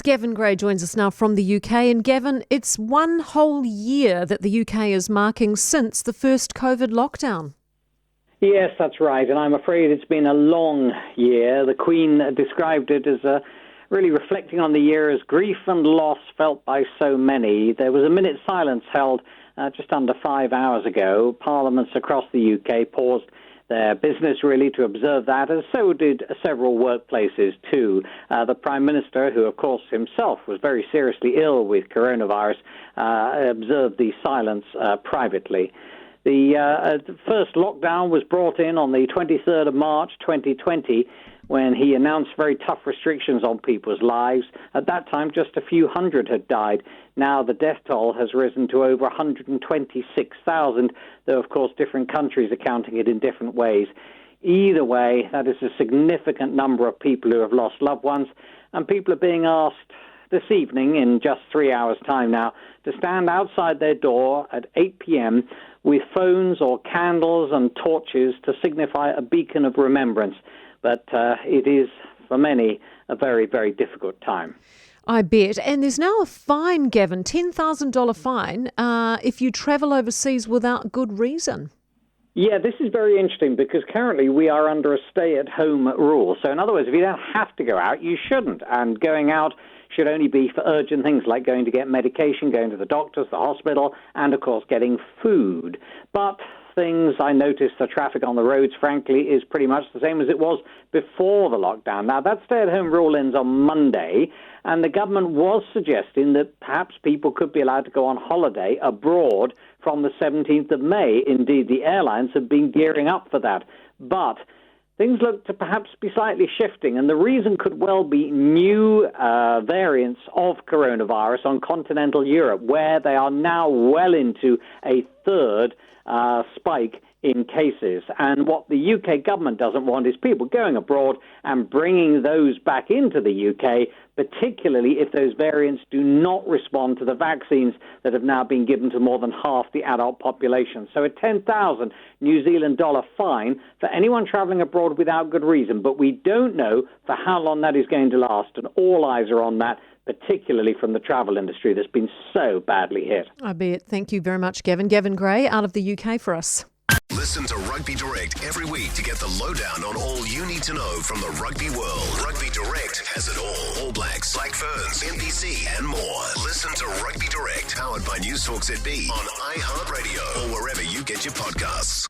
Gavin Gray joins us now from the UK. And Gavin, it's one whole year that the UK is marking since the first COVID lockdown. Yes, that's right. And I'm afraid it's been a long year. The Queen described it as really reflecting on the year as grief and loss felt by so many. There was a minute's silence held just under 5 hours ago. Parliaments across the UK paused their business really to observe that, and so did several workplaces too. The Prime Minister, who of course himself was very seriously ill with coronavirus, observed the silence privately. The first lockdown was brought in on the 23rd of March 2020 when he announced very tough restrictions on people's lives. At that time, just a few hundred had died. Now the death toll has risen to over 126,000, though, of course, different countries are counting it in different ways. Either way, that is a significant number of people who have lost loved ones, and people are being asked this evening, in just 3 hours' time now, to stand outside their door at 8 p.m. with phones or candles and torches to signify a beacon of remembrance. But it is, for many, a very, very difficult time. I bet. And there's now a fine, Gavin, $10,000 fine if you travel overseas without good reason. Yeah, this is very interesting because currently we are under a stay-at-home rule. So in other words, if you don't have to go out, you shouldn't. And going out should only be for urgent things like going to get medication, going to the doctors, the hospital, and, of course, getting food. But things, I noticed the traffic on the roads, frankly, is pretty much the same as it was before the lockdown. Now, that stay-at-home rule ends on Monday, and the government was suggesting that perhaps people could be allowed to go on holiday abroad from the 17th of May. Indeed, the airlines have been gearing up for that. But things look to perhaps be slightly shifting, and the reason could well be new variants of coronavirus on continental Europe, where they are now well into a third spike in cases. And what the UK government doesn't want is people going abroad and bringing those back into the UK, particularly if those variants do not respond to the vaccines that have now been given to more than half the adult population. So a 10,000 New Zealand dollar fine for anyone travelling abroad without good reason. But we don't know for how long that is going to last, and all eyes are on that, particularly from the travel industry that's been so badly hit. I bet. Thank you very much, Gavin. Gavin Gray out of the UK for us. Listen to Rugby Direct every week to get the lowdown on all you need to know from the rugby world. Rugby Direct has it all. All Blacks, Black Ferns, NPC and more. Listen to Rugby Direct, powered by News Talk ZB on iHeartRadio or wherever you get your podcasts.